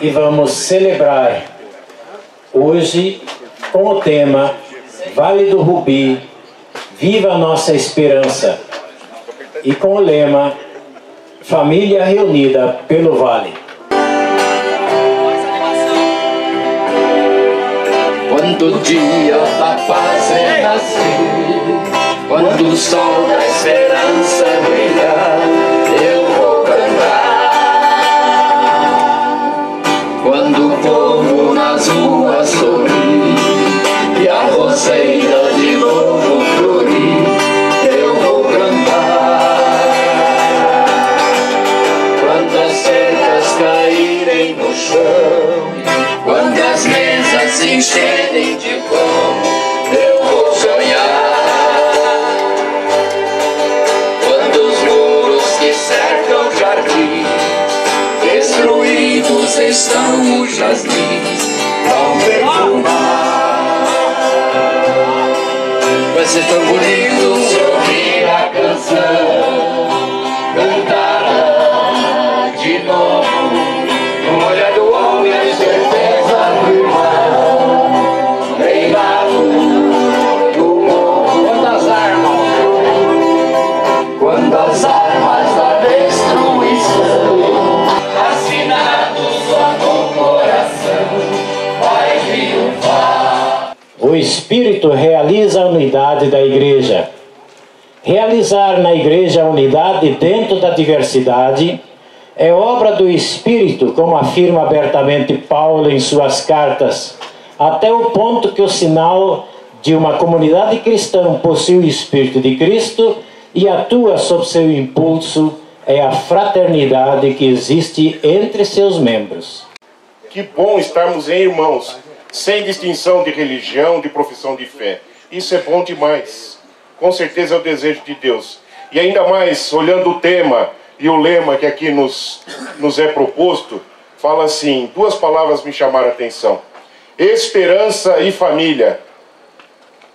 e vamos celebrar hoje com o tema Vale do Rubi, Viva a Nossa Esperança, e com o lema Família Reunida pelo Vale. Quando o dia da paz renascer, quando o sol da esperança brilhar, eu vou cantar. Quando o povo nas ruas sorrir e a roseira de novo florir, eu vou cantar. Quando as cercas caírem no chão, quando as mesas se encherem de pão, eu vou sonhar. Quando os muros que cercam o jardim destruídos estão, os jazmins vão perfumar. Vai ser tão bonito se ouvir a canção cantada de novo, no olhar do homem a certeza do irmão, reinado do mundo. Quando as armas da destruição, assinados só no coração, vai triunfar. O Espírito realiza a unidade da Igreja. Realizar na Igreja a unidade dentro da diversidade é obra do Espírito, como afirma abertamente Paulo em suas cartas, até o ponto que o sinal de uma comunidade cristã possui o Espírito de Cristo e atua sob seu impulso é a fraternidade que existe entre seus membros. Que bom estarmos em irmãos, sem distinção de religião, de profissão de fé. Isso é bom demais. Com certeza é o desejo de Deus. E ainda mais, olhando o tema e o lema que aqui nos é proposto, fala assim, duas palavras me chamaram a atenção: esperança e família.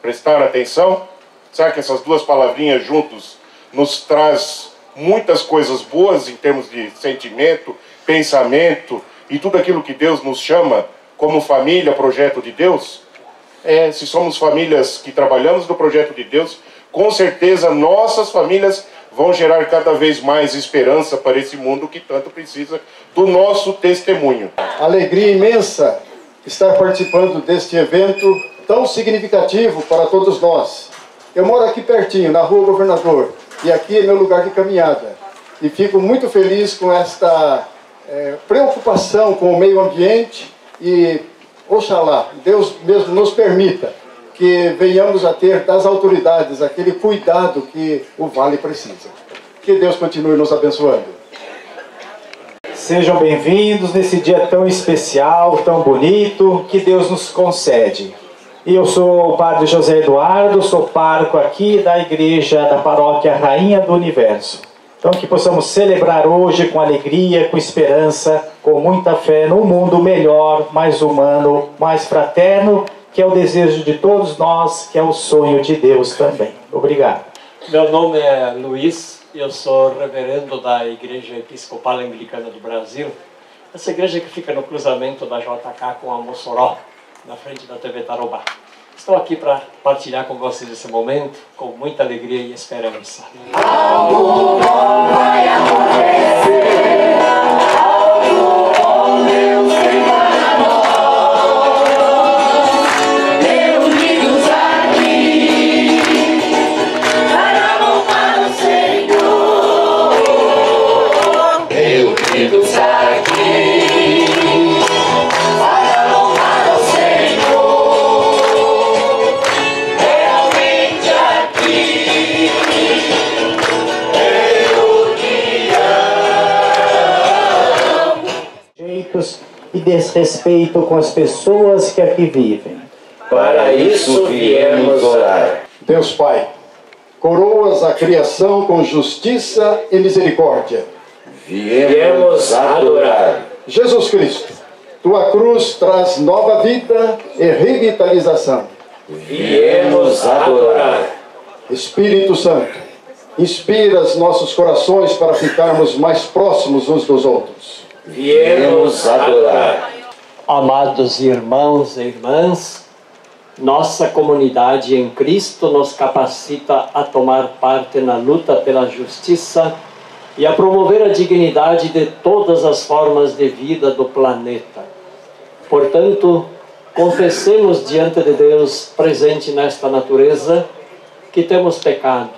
Prestaram atenção? Sabe que essas duas palavrinhas juntos nos traz muitas coisas boas em termos de sentimento, pensamento e tudo aquilo que Deus nos chama como família, projeto de Deus? Se somos famílias que trabalhamos no projeto de Deus, com certeza nossas famílias vão gerar cada vez mais esperança para esse mundo que tanto precisa do nosso testemunho. Alegria imensa estar participando deste evento tão significativo para todos nós. Eu moro aqui pertinho, na Rua Governador, e aqui é meu lugar de caminhada. E fico muito feliz com esta preocupação com o meio ambiente e, oxalá, Deus mesmo nos permita que venhamos a ter das autoridades aquele cuidado que o Vale precisa. Que Deus continue nos abençoando. Sejam bem-vindos nesse dia tão especial, tão bonito, que Deus nos concede. E eu sou o Padre José Eduardo, sou pároco aqui da Igreja da Paróquia Rainha do Universo. Então que possamos celebrar hoje com alegria, com esperança, com muita fé num mundo melhor, mais humano, mais fraterno, que é o desejo de todos nós, que é o sonho de Deus também. Obrigado. Meu nome é Luiz, eu sou reverendo da Igreja Episcopal Anglicana do Brasil. Essa igreja que fica no cruzamento da JK com a Mossoró, na frente da TV Tarobá. Estou aqui para partilhar com vocês esse momento, com muita alegria e esperança. Algo bom vai acontecer, algo bom Deus tem para nós. Reunidos aqui, para louvar o Senhor. Reunidos aqui, para louvar o Senhor. Realmente aqui, e desrespeito com as pessoas que aqui vivem. para isso viemos orar. Deus Pai, coroas a criação com justiça e misericórdia. Viemos adorar. Jesus Cristo, tua cruz traz nova vida e revitalização. Viemos adorar. Espírito Santo, inspira os nossos corações para ficarmos mais próximos uns dos outros. viemos adorar. Amados irmãos e irmãs, nossa comunidade em Cristo nos capacita a tomar parte na luta pela justiça e a promover a dignidade de todas as formas de vida do planeta. Portanto, confessemos diante de Deus presente nesta natureza que temos pecado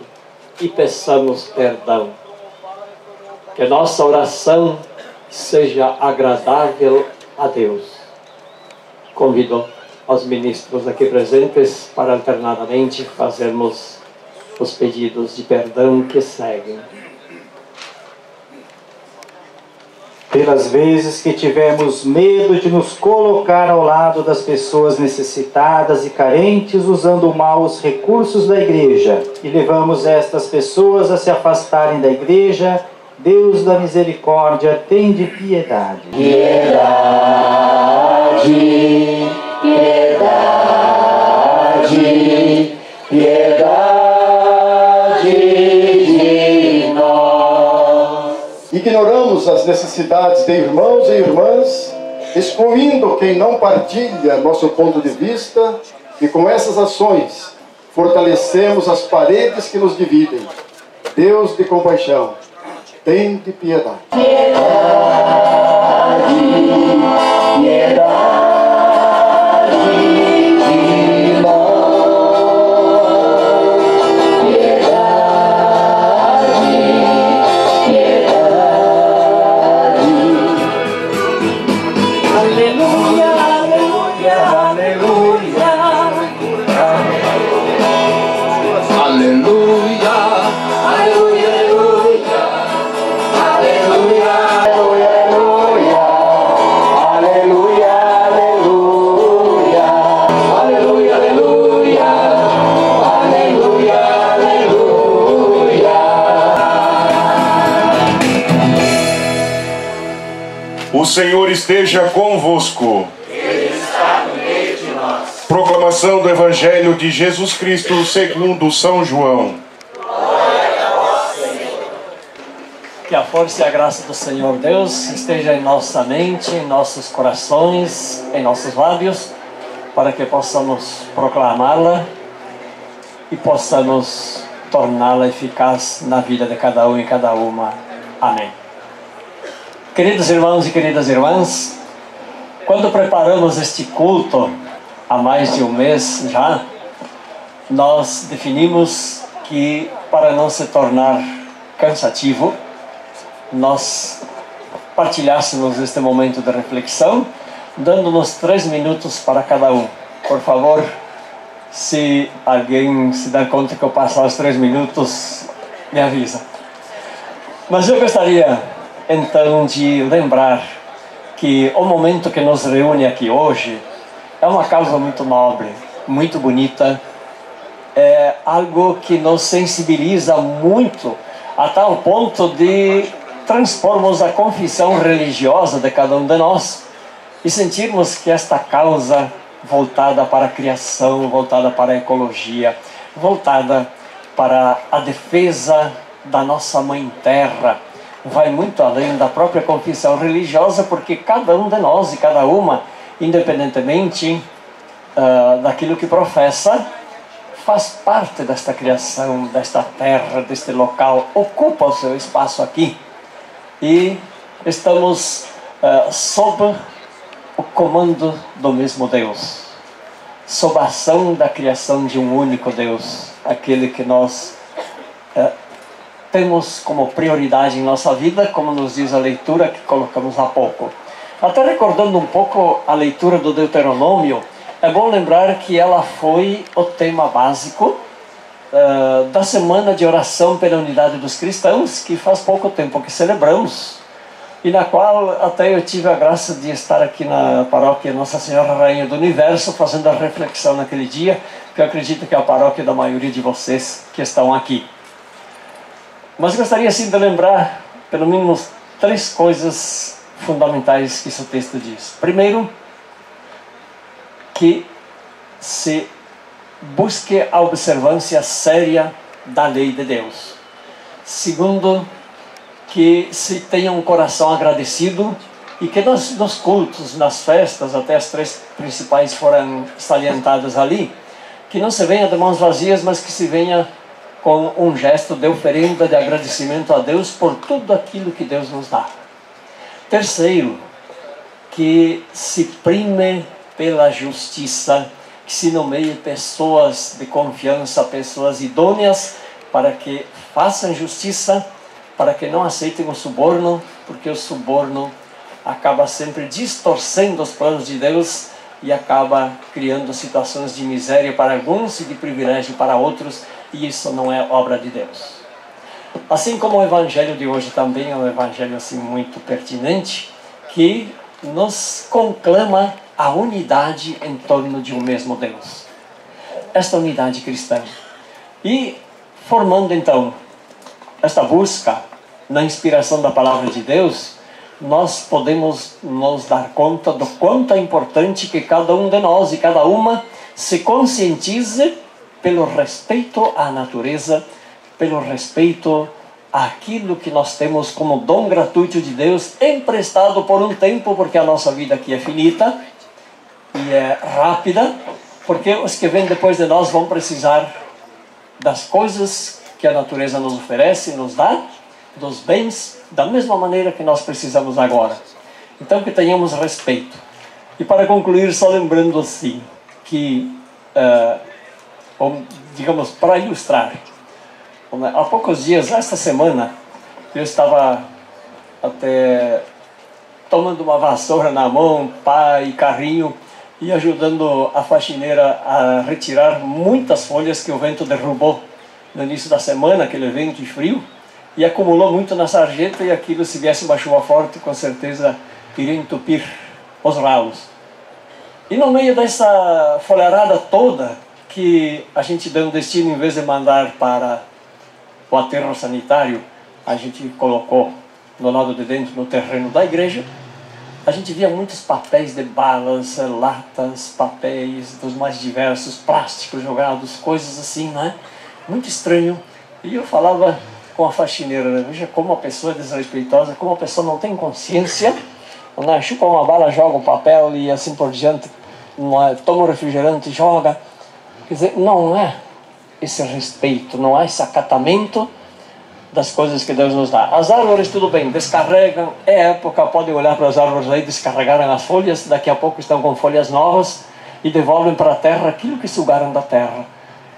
e peçamos perdão. Que nossa oração seja agradável a Deus. Convido aos ministros aqui presentes para alternadamente fazermos os pedidos de perdão que seguem. Pelas vezes que tivemos medo de nos colocar ao lado das pessoas necessitadas e carentes, usando mal os recursos da igreja, e levamos estas pessoas a se afastarem da igreja, Deus da misericórdia, tende piedade. Piedade, piedade, piedade de nós. Ignoramos as necessidades de irmãos e irmãs, excluindo quem não partilha nosso ponto de vista, e com essas ações fortalecemos as paredes que nos dividem. Deus de compaixão, tende piedade. Piedade, piedade de nós. Piedade, piedade. Aleluia, aleluia, aleluia. Aleluia, aleluia, aleluia. O Senhor esteja convosco. Ele está no meio de nós. Proclamação do Evangelho de Jesus Cristo segundo São João. Glória a vós, Senhor. Que a força e a graça do Senhor Deus esteja em nossa mente, em nossos corações, em nossos lábios, para que possamos proclamá-la e possamos torná-la eficaz na vida de cada um e cada uma. Amém. Queridos irmãos e queridas irmãs, quando preparamos este culto, há mais de um mês já, nós definimos que, para não se tornar cansativo, nós partilhássemos este momento de reflexão, dando-nos 3 minutos para cada um. Por favor, se alguém se der conta que eu passar os 3 minutos, me avisa. Mas eu gostaria então de lembrar que o momento que nos reúne aqui hoje é uma causa muito nobre, muito bonita, é algo que nos sensibiliza muito a tal ponto de transpormos a confissão religiosa de cada um de nós e sentirmos que esta causa voltada para a criação, voltada para a ecologia, voltada para a defesa da nossa Mãe Terra, vai muito além da própria confissão religiosa, porque cada um de nós e cada uma, independentemente daquilo que professa, faz parte desta criação, desta terra, deste local, ocupa o seu espaço aqui. E estamos sob o comando do mesmo Deus, sob a ação da criação de um único Deus, aquele que nós temos como prioridade em nossa vida, como nos diz a leitura que colocamos há pouco. Até recordando um pouco a leitura do Deuteronômio, é bom lembrar que ela foi o tema básico da semana de oração pela unidade dos cristãos, que faz pouco tempo que celebramos, e na qual até eu tive a graça de estar aqui na paróquia Nossa Senhora Rainha do Universo, fazendo a reflexão naquele dia, que eu acredito que é a paróquia da maioria de vocês que estão aqui. Mas gostaria sim de lembrar pelo menos 3 coisas fundamentais que esse texto diz. Primeiro, que se busque a observância séria da lei de Deus. Segundo, que se tenha um coração agradecido E que nos cultos, nas festas, até as 3 principais foram salientadas ali, que não se venha de mãos vazias, mas que se venha com um gesto de oferenda, de agradecimento a Deus por tudo aquilo que Deus nos dá. Terceiro, que se prime pela justiça, que se nomeie pessoas de confiança, pessoas idôneas, para que façam justiça, para que não aceitem o suborno, porque o suborno acaba sempre distorcendo os planos de Deus e acaba criando situações de miséria para alguns e de privilégio para outros, e isso não é obra de Deus. Assim como o evangelho de hoje também é um evangelho assim muito pertinente, que nos conclama a unidade em torno de um mesmo Deus. Esta unidade cristã. E formando então esta busca na inspiração da palavra de Deus, nós podemos nos dar conta do quanto é importante que cada um de nós e cada uma se conscientize pelo respeito à natureza, pelo respeito àquilo que nós temos como dom gratuito de Deus, emprestado por um tempo, porque a nossa vida aqui é finita e é rápida, porque os que vêm depois de nós vão precisar das coisas que a natureza nos oferece, nos dá, dos bens, da mesma maneira que nós precisamos agora. Então que tenhamos respeito. E para concluir, só lembrando assim, que, digamos, para ilustrar, há poucos dias, esta semana, eu estava até tomando uma vassoura na mão, pá e carrinho, e ajudando a faxineira a retirar muitas folhas que o vento derrubou no início da semana, aquele vento de frio, e acumulou muito na sarjeta, e aquilo, se viesse uma chuva forte, com certeza iria entupir os ralos. E no meio dessa folharada toda, que a gente deu um destino, em vez de mandar para o aterro sanitário, a gente colocou no lado de dentro, no terreno da igreja, a gente via muitos papéis de balas, latas, papéis dos mais diversos, plásticos jogados, coisas assim, né? Muito estranho. E eu falava com a faxineira, né? Veja como a pessoa é desrespeitosa, como a pessoa não tem consciência, né? Chupa uma bala, joga um papel e assim por diante, toma um refrigerante e joga. Quer dizer, não é esse respeito, não há esse acatamento das coisas que Deus nos dá. As árvores, tudo bem, descarregam, é época, podem olhar para as árvores aí, descarregaram as folhas, daqui a pouco estão com folhas novas e devolvem para a terra aquilo que sugaram da terra.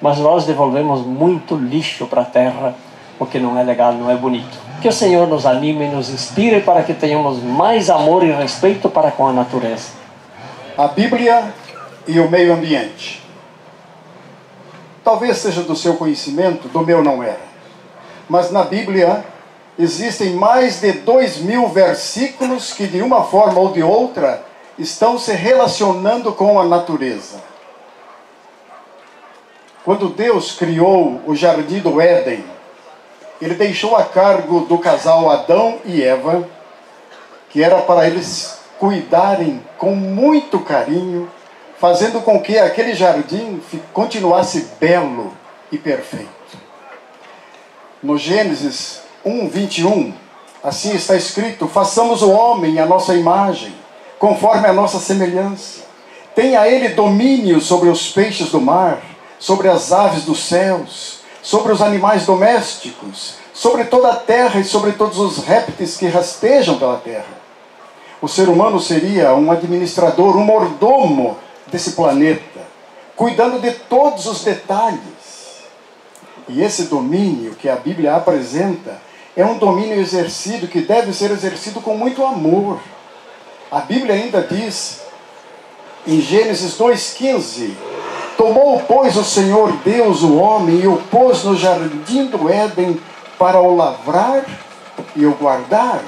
Mas nós devolvemos muito lixo para a terra, o que não é legal, não é bonito. Que o Senhor nos anime e nos inspire para que tenhamos mais amor e respeito para com a natureza. A Bíblia e o meio ambiente. Talvez seja do seu conhecimento, do meu não era. Mas na Bíblia existem mais de 2.000 versículos que de uma forma ou de outra estão se relacionando com a natureza. Quando Deus criou o jardim do Éden, Ele deixou a cargo do casal Adão e Eva, que era para eles cuidarem com muito carinho, fazendo com que aquele jardim continuasse belo e perfeito. No Gênesis 1:21, assim está escrito: façamos o homem à nossa imagem, conforme a nossa semelhança. Tenha ele domínio sobre os peixes do mar, sobre as aves dos céus, sobre os animais domésticos, sobre toda a terra e sobre todos os répteis que rastejam pela terra. O ser humano seria um administrador, um mordomo desse planeta, cuidando de todos os detalhes. E esse domínio que a Bíblia apresenta é um domínio exercido que deve ser exercido com muito amor. A Bíblia ainda diz, em Gênesis 2:15, tomou, pois, o Senhor Deus o homem e o pôs no jardim do Éden para o lavrar e o guardar.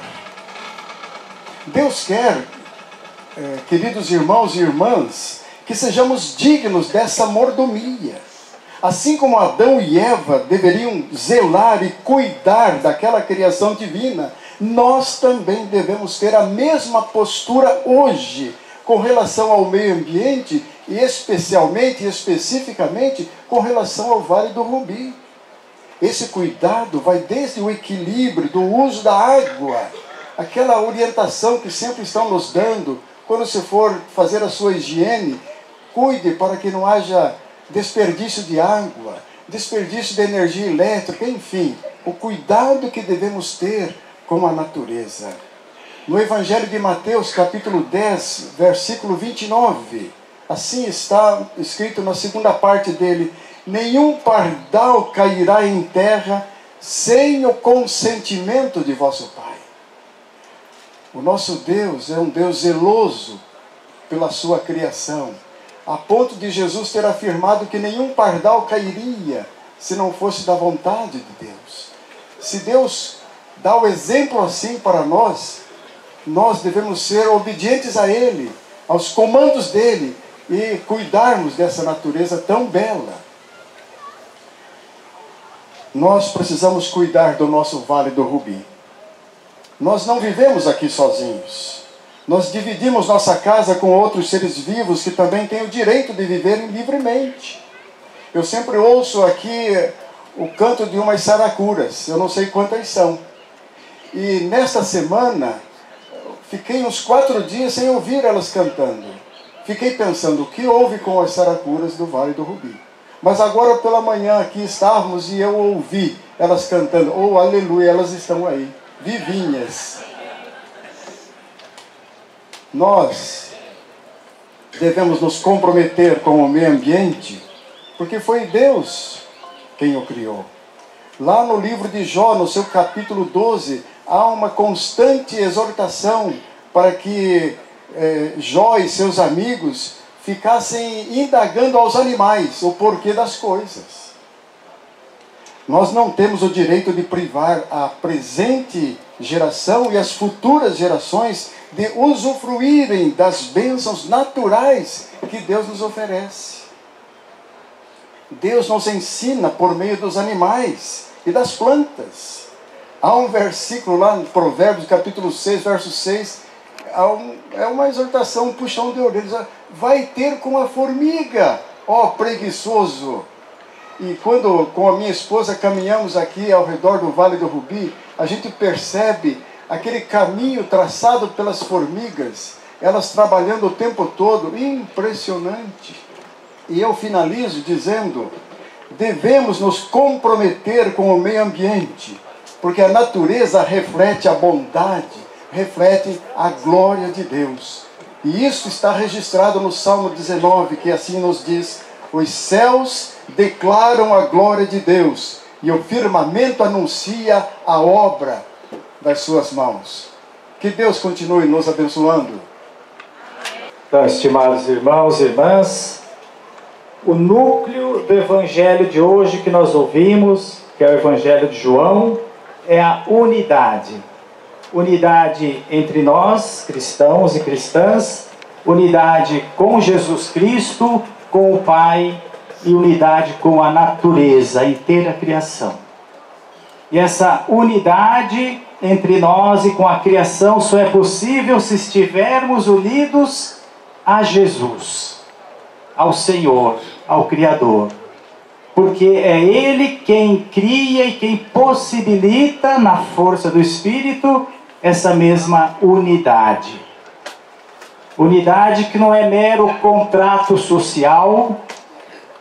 Deus quer, queridos irmãos e irmãs, que sejamos dignos dessa mordomia. Assim como Adão e Eva deveriam zelar e cuidar daquela criação divina, nós também devemos ter a mesma postura hoje com relação ao meio ambiente e especialmente e especificamente com relação ao Vale do Rubi. Esse cuidado vai desde o equilíbrio do uso da água, aquela orientação que sempre estão nos dando, quando você for fazer a sua higiene, cuide para que não haja desperdício de água, desperdício de energia elétrica, enfim, o cuidado que devemos ter com a natureza. No Evangelho de Mateus, capítulo 10, versículo 29, assim está escrito na segunda parte dele: nenhum pardal cairá em terra sem o consentimento de vosso Pai. O nosso Deus é um Deus zeloso pela sua criação, a ponto de Jesus ter afirmado que nenhum pardal cairia se não fosse da vontade de Deus. Se Deus dá o exemplo assim para nós, nós devemos ser obedientes a Ele, aos comandos dEle, e cuidarmos dessa natureza tão bela. Nós precisamos cuidar do nosso Vale do Rubi. Nós não vivemos aqui sozinhos. Nós dividimos nossa casa com outros seres vivos que também têm o direito de viverem livremente. Eu sempre ouço aqui o canto de umas saracuras, eu não sei quantas são. E nesta semana, fiquei uns 4 dias sem ouvir elas cantando. Fiquei pensando, o que houve com as saracuras do Vale do Rubi? Mas agora pela manhã aqui estávamos e eu ouvi elas cantando. Oh, aleluia, elas estão aí, vivinhas. Nós devemos nos comprometer com o meio ambiente, porque foi Deus quem o criou. Lá no livro de Jó, no seu capítulo 12, há uma constante exortação para que Jó e seus amigos ficassem indagando aos animais o porquê das coisas. Nós não temos o direito de privar a presente geração e as futuras gerações de usufruírem das bênçãos naturais que Deus nos oferece. Deus nos ensina por meio dos animais e das plantas. Há um versículo lá no Provérbios, capítulo 6, verso 6, é uma exortação, um puxão de orelhas. Vai ter com a formiga, ó preguiçoso. E quando com a minha esposa caminhamos aqui ao redor do Vale do Rubi, a gente percebe aquele caminho traçado pelas formigas, elas trabalhando o tempo todo, impressionante. E eu finalizo dizendo, devemos nos comprometer com o meio ambiente, porque a natureza reflete a bondade, reflete a glória de Deus. E isso está registrado no Salmo 19, que assim nos diz: os céus declaram a glória de Deus, e o firmamento anuncia a obra das suas mãos. Que Deus continue nos abençoando. Então, estimados irmãos e irmãs, o núcleo do evangelho de hoje que nós ouvimos, que é o evangelho de João, é a unidade. Unidade entre nós, cristãos e cristãs, unidade com Jesus Cristo, com o Pai, e unidade com a natureza, a inteira criação. E essa unidade entre nós e com a criação só é possível se estivermos unidos a Jesus, ao Senhor, ao Criador. Porque é Ele quem cria e quem possibilita, na força do Espírito, essa mesma unidade. Unidade que não é mero contrato social,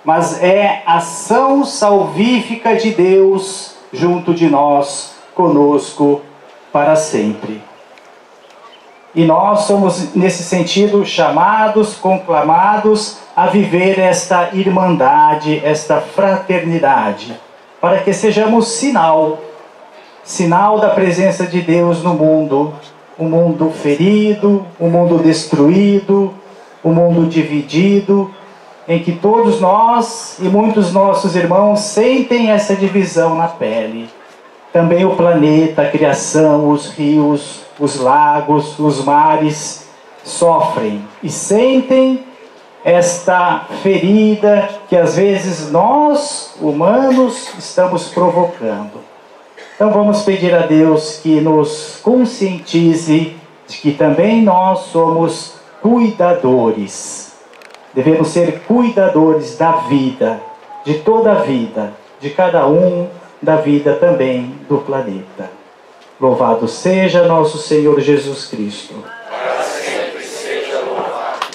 mas é ação salvífica de Deus junto de nós, conosco, para sempre. E nós somos, nesse sentido, chamados, conclamados a viver esta irmandade, esta fraternidade, para que sejamos sinal da presença de Deus no mundo, um mundo ferido, um mundo destruído, um mundo dividido, em que todos nós e muitos nossos irmãos sentem essa divisão na pele. Também o planeta, a criação, os rios, os lagos, os mares sofrem e sentem esta ferida que às vezes nós, humanos, estamos provocando. Então vamos pedir a Deus que nos conscientize de que também nós somos cuidadores. Devemos ser cuidadores da vida, de toda a vida, de cada um, da vida também do planeta. Louvado seja nosso Senhor Jesus Cristo. Para sempre seja louvado.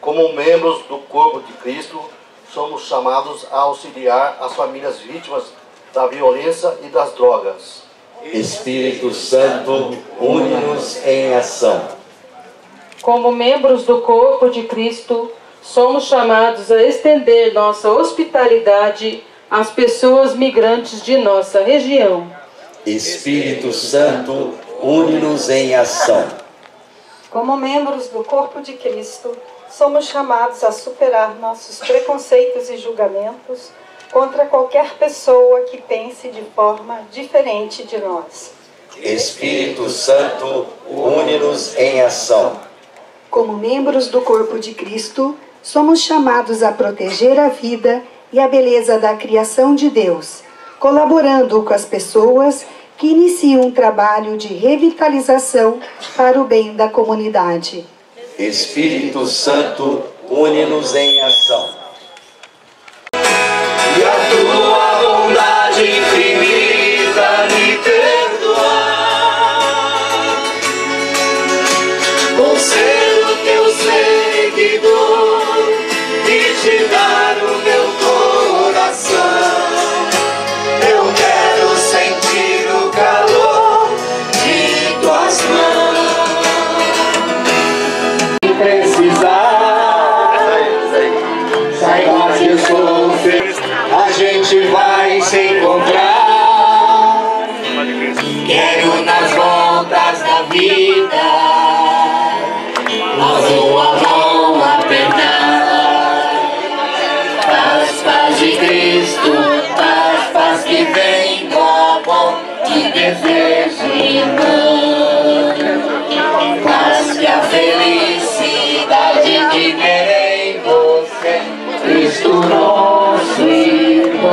Como membros do corpo de Cristo, somos chamados a auxiliar as famílias vítimas da violência e das drogas. Espírito Santo, une-nos em ação. Como membros do corpo de Cristo, somos chamados a estender nossa hospitalidade às pessoas migrantes de nossa região. Espírito Santo, une-nos em ação. Como membros do corpo de Cristo, somos chamados a superar nossos preconceitos e julgamentos contra qualquer pessoa que pense de forma diferente de nós. Espírito Santo, une-nos em ação. Como membros do corpo de Cristo, somos chamados a proteger a vida e a beleza da criação de Deus, colaborando com as pessoas que iniciam um trabalho de revitalização para o bem da comunidade. Espírito Santo, une-nos em ação. E a tua bondade infinita me perdoar, por ser o teu seguidor e te dar o meu coração. Eu quero sentir o calor de tuas mãos. Se precisar, saiba que eu sou feliz. A gente vai se encontrar. Quero nas voltas da vida, mão a mão apertada. Paz, paz de Cristo, paz, paz que vem do amor que desejo, irmão. Paz que a felicidade de ver em você, Cristo nosso irmão.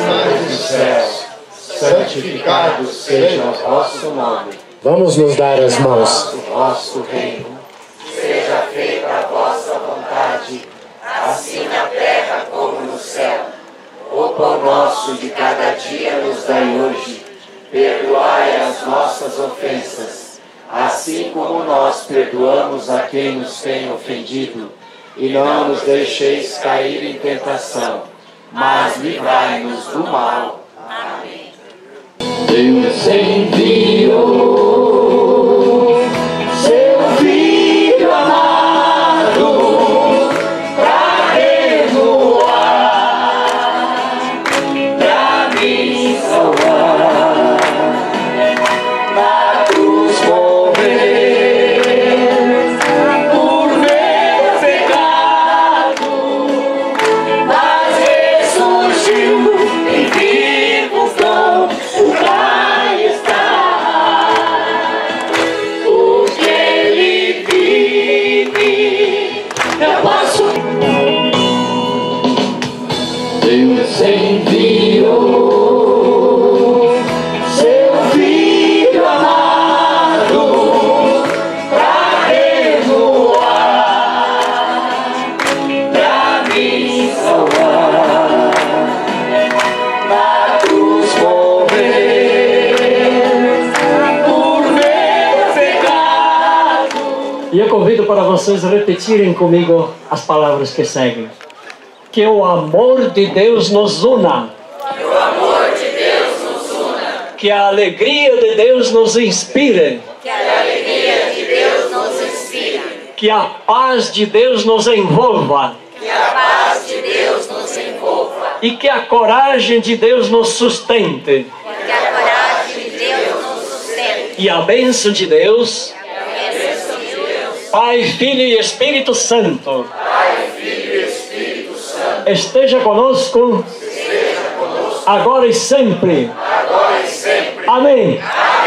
Pai do céu, santificado seja o vosso nome. Vamos nos dar as mãos. O vosso reino. Seja feita a vossa vontade, assim na terra como no céu. O pão nosso de cada dia nos dai hoje. Perdoai as nossas ofensas, assim como nós perdoamos a quem nos tem ofendido. E não nos deixeis cair em tentação, mas livrai-nos do mal. Amém. Deus enviou seu Filho amado para perdoar, para me salvar, na cruz morrer por meu pecado, mas ressurgiu e vivo com o Pai está, porque Ele vive, eu posso. Deus enviou seu Filho amado para perdoar, para me salvar, na cruz morrer por meu pecado. E eu convido para vocês repetirem comigo as palavras que seguem. Que o amor de Deus nos una. Que o amor de Deus nos una. Que a alegria de Deus nos inspire. Que a alegria de Deus nos inspire. Que a paz de Deus nos envolva. Que a paz de Deus nos envolva. E que a coragem de Deus nos sustente. Que a coragem de Deus nos sustente. E a bênção de Deus, E a bênção de Deus, Pai, Filho e Espírito Santo, Pai, Filho e Espírito Santo, esteja conosco, agora e sempre. agora e sempre. Amém. Amém.